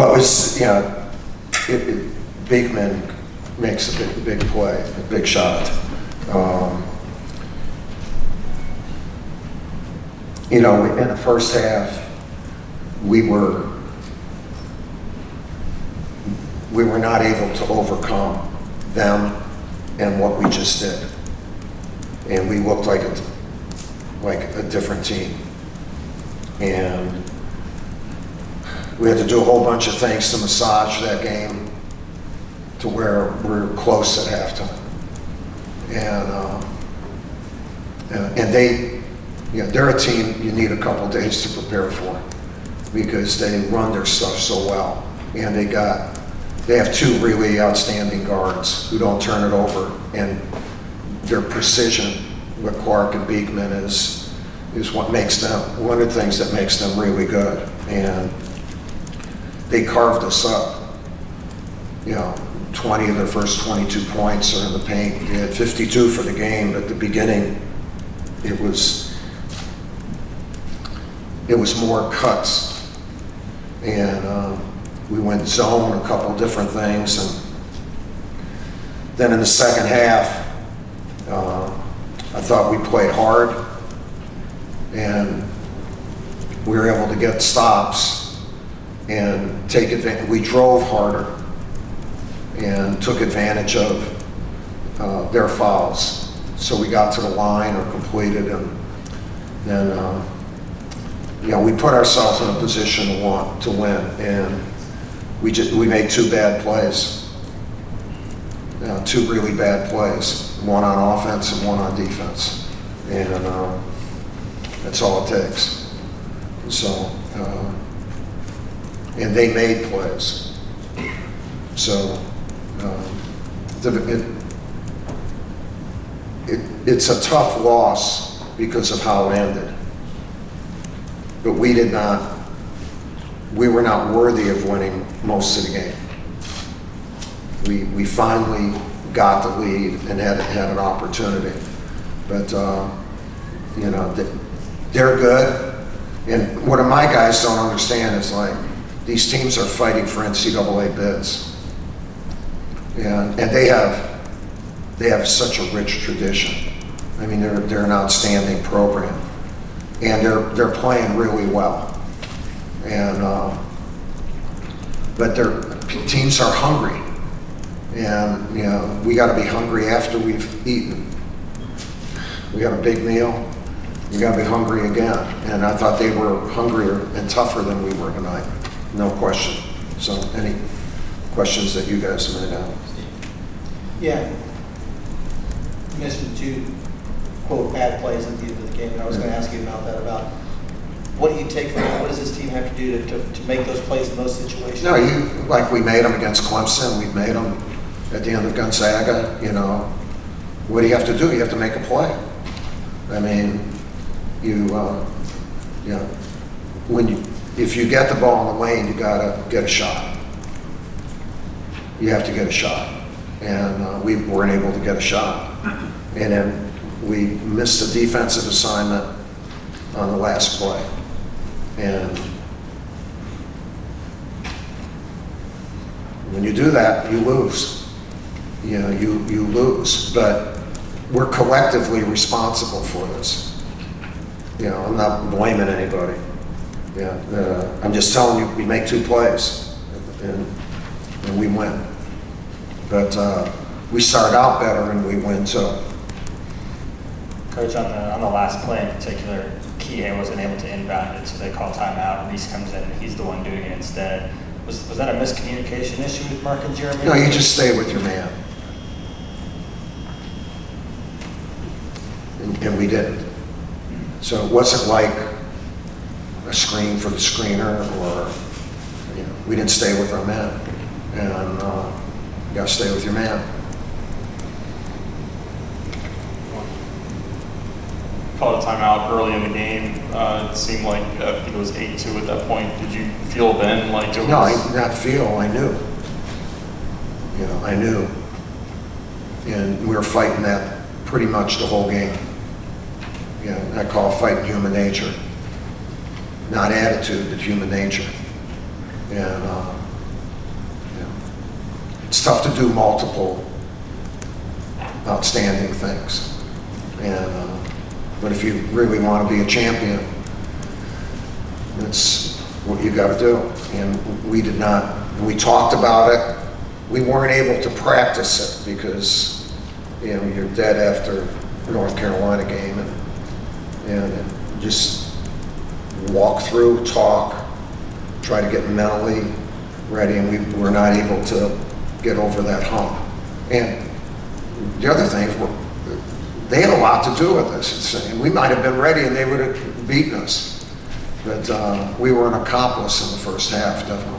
Well, it was, Beekman makes a big play, a big shot. In the first half, we were not able to overcome them and what we just did. And we looked like a different team. And we had to do a whole bunch of things to massage that game to where we're close at halftime. And they're a team you need a couple days to prepare for because they run their stuff so well. And they have two really outstanding guards who don't turn it over, and their precision with Clark and Beekman is what makes them, one of the things that makes them really good. And they carved us up. 20 of their first 22 points are in the paint. They had 52 for the game, but at the beginning, it was more cuts. And we went zone, a couple different things. And then in the second half, I thought we played hard, and we were able to get stops and take advantage. We drove harder and took advantage of their fouls. So we got to the line or completed, and then we put ourselves in a position to win, and we made two bad plays. Two really bad plays, one on offense and one on defense, and that's all it takes. So, and they made plays. So, it's a tough loss because of how it ended, but we were not worthy of winning most of the game. We finally got the lead and had an opportunity, but they're good. And what my guys don't understand is these teams are fighting for NCAA bids, and they have such a rich tradition. I mean, they're an outstanding program, and they're playing really well, and but their teams are hungry. And we got to be hungry after we've eaten. We got a big meal. We got to be hungry again. And I thought they were hungrier and tougher than we were tonight, no question. So, any questions that you guys might have? Yeah. You mentioned two quote bad plays at the end of the game, and I was going to ask you about that. About what do you take from that? What does this team have to do to make those plays in those situations? No, we made them against Clemson. We made them at the end of Gonzaga. What do you have to do? You have to make a play. I mean, if you get the ball in the lane, you gotta get a shot. You have to get a shot, and we weren't able to get a shot. And then we missed a defensive assignment on the last play, and when you do that, you lose. You lose, but we're collectively responsible for this. I'm not blaming anybody. I'm just telling you, we make two plays, and we win. But we start out better, and we win too. Coach, on the last play in particular, Kihei wasn't able to inbound it, so they call timeout. Reese comes in, and he's the one doing it instead. Was that a miscommunication issue with Mark and Jeremy? No, you just stay with your man. And we didn't. So it wasn't like a screen for the screener, or we didn't stay with our man. And you got to stay with your man. Called a timeout early in the game. It seemed like I think it was 8-2 at that point. Did you feel then like it was? No, I did not feel. I knew. I knew. And we were fighting that pretty much the whole game. I call fighting human nature. Not attitude, but human nature. And it's tough to do multiple outstanding things. And, but if you really want to be a champion, that's what you got to do. And we did not, we talked about it. We weren't able to practice it because, you know, you're dead after the North Carolina game, and just walk through, talk, try to get mentally ready, and we were not able to get over that hump. And the other thing is, they had a lot to do with this. We might have been ready and they would have beaten us. But we were an accomplice in the first half, definitely.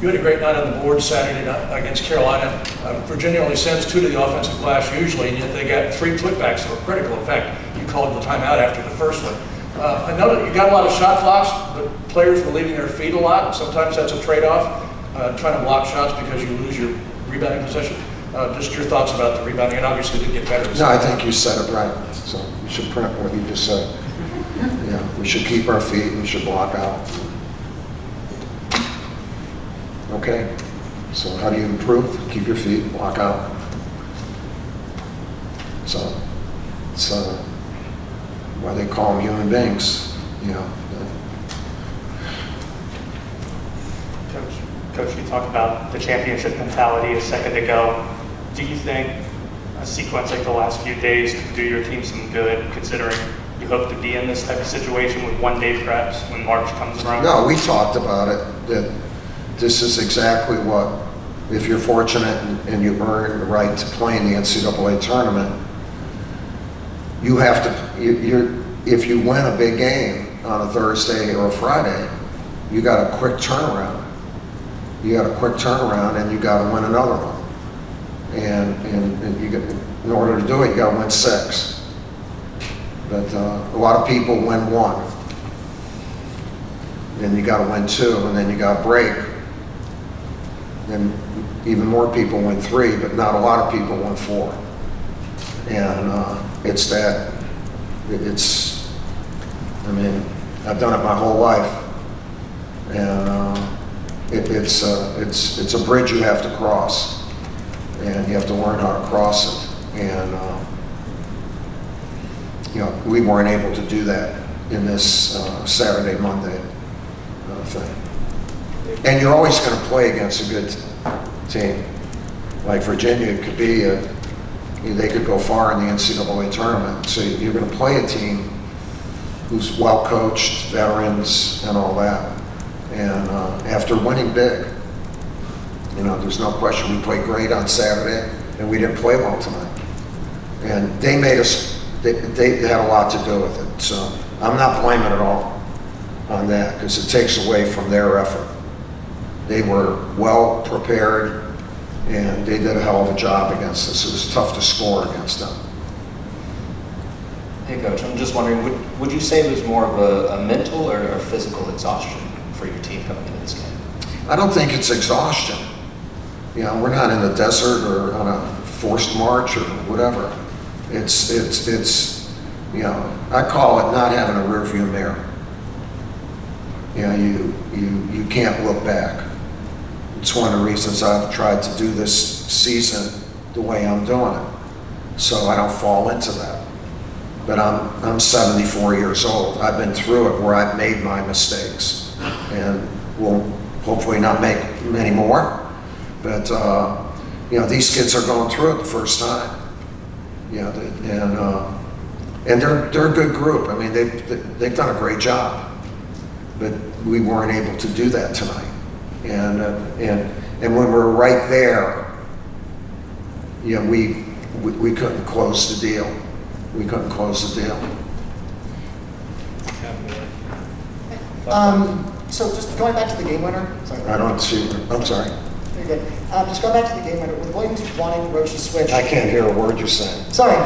You had a great night on the board Saturday night against Carolina. Virginia only sends 2 to the offensive glass usually, and yet they got 3 putbacks that were critical. In fact, you called the timeout after the first one. I know that you got a lot of shot blocks, but players were leaving their feet a lot. Sometimes that's a trade-off, trying to block shots because you lose your rebounding possession. Just your thoughts about the rebounding, and obviously didn't get better. No, I think you said it right. So you should print what you just said. Yeah, we should keep our feet, we should block out. Okay, so how do you improve? Keep your feet, block out. So it's why they call them human beings, you know. Coach, you talked about the championship mentality a second ago. Do you think a sequence like the last few days could do your team some good, considering you hope to be in this type of situation with 1 day preps when March comes around? No, we talked about it, that this is exactly what, if you're fortunate and you earn the right to play in the NCAA tournament, you have to, if you win a big game on a Thursday or a Friday, you got a quick turnaround. You got a quick turnaround and you got to win another one. And you get, in order to do it, you got to win 6. But a lot of people win 1. Then you got to win 2, and then you got to break. And even more people win 3, but not a lot of people win 4. And it's that, I mean, I've done it my whole life. And it's a bridge you have to cross. And you have to learn how to cross it. And, you know, we weren't able to do that in this Saturday, Monday thing. And you're always going to play against a good team. Like Virginia could be, they could go far in the NCAA tournament. So you're going to play a team who's well coached, veterans, and all that. And after winning big, you know, there's no question we played great on Saturday, and we didn't play well tonight. And they made us, they had a lot to do with it. So I'm not blaming it all on that, because it takes away from their effort. They were well prepared, and they did a hell of a job against us. It was tough to score against them. Hey, Coach, I'm just wondering, would you say it was more of a mental or a physical exhaustion for your team coming into this game? I don't think it's exhaustion. You know, we're not in the desert or on a forced march or whatever. It's you know, I call it not having a rearview mirror. You know, you can't look back. It's one of the reasons I've tried to do this season the way I'm doing it, so I don't fall into that. But I'm 74 years old. I've been through it where I've made my mistakes, and will hopefully not make many more. But you know, these kids are going through it the first time. You know, and they're a good group. I mean, they've done a great job. But we weren't able to do that tonight. And when we're right there, you know, we couldn't close the deal. We couldn't close the deal. So just going back to the game winner. Sorry. I don't see. I'm sorry. You're good. Just going back to the game winner, with Williams wanting Roach to switch. I can't hear a word you're saying. Sorry.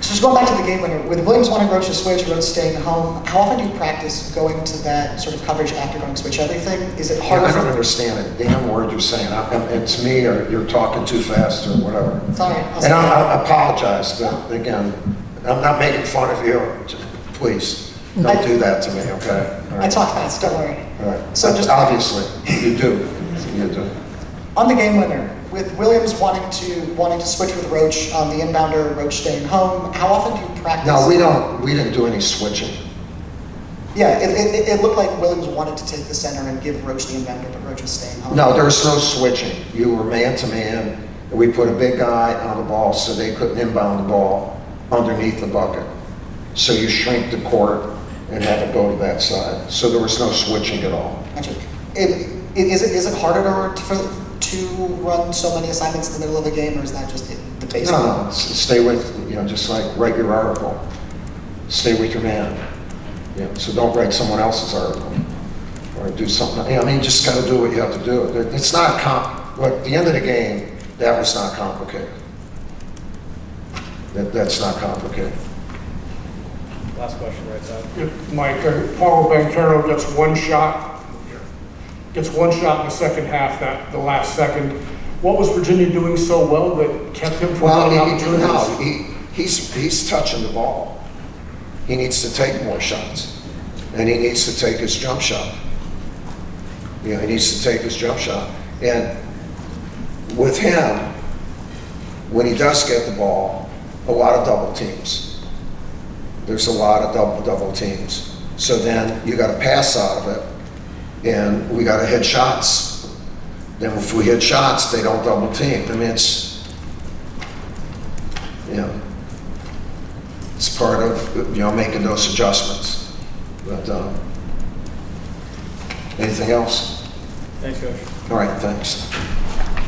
So just going back to the game winner, with Williams wanting Roach to switch, Roach staying home, how often do you practice going to that sort of coverage after going to switch everything? Is it harder? I don't understand it. Damn word you're saying. It's me, or you're talking too fast, or whatever. Sorry. And I apologize, but again, I'm not making fun of you. Please, don't do that to me, okay? All right. I talk fast, don't worry. All right. So just obviously, you do. you do. On the game winner, with Williams wanting to switch with Roach on the inbounder, Roach staying home, how often do you practice? No, we didn't do any switching. Yeah, it looked like Williams wanted to take the center and give Roach the inbounder, but Roach was staying home. No, there was no switching. You were man to man. And we put a big guy on the ball so they couldn't inbound the ball underneath the bucket. So you shrink the court and have it go to that side. So there was no switching at all. Gotcha. Is it harder to run so many assignments in the middle of a game, or is that just the basic? No, stay with, just like write your article. Stay with your man. Yeah, so don't write someone else's article or do something. I mean, you just got to do what you have to do. It's not at the end of the game, that was not complicated. That's not complicated. Last question right there. If Mike, Paulo Banchero gets one shot in the second half, the last second. What was Virginia doing so well that kept him from running opportunities? He's touching the ball. He needs to take more shots, and he needs to take his jump shot. He needs to take his jump shot. And with him, when he does get the ball, a lot of double teams. There's a lot of double teams. So then you got to pass out of it, and we got to hit shots. Then if we hit shots, they don't double team. I mean, it's part of making those adjustments. But anything else? Thanks, Coach. All right, thanks.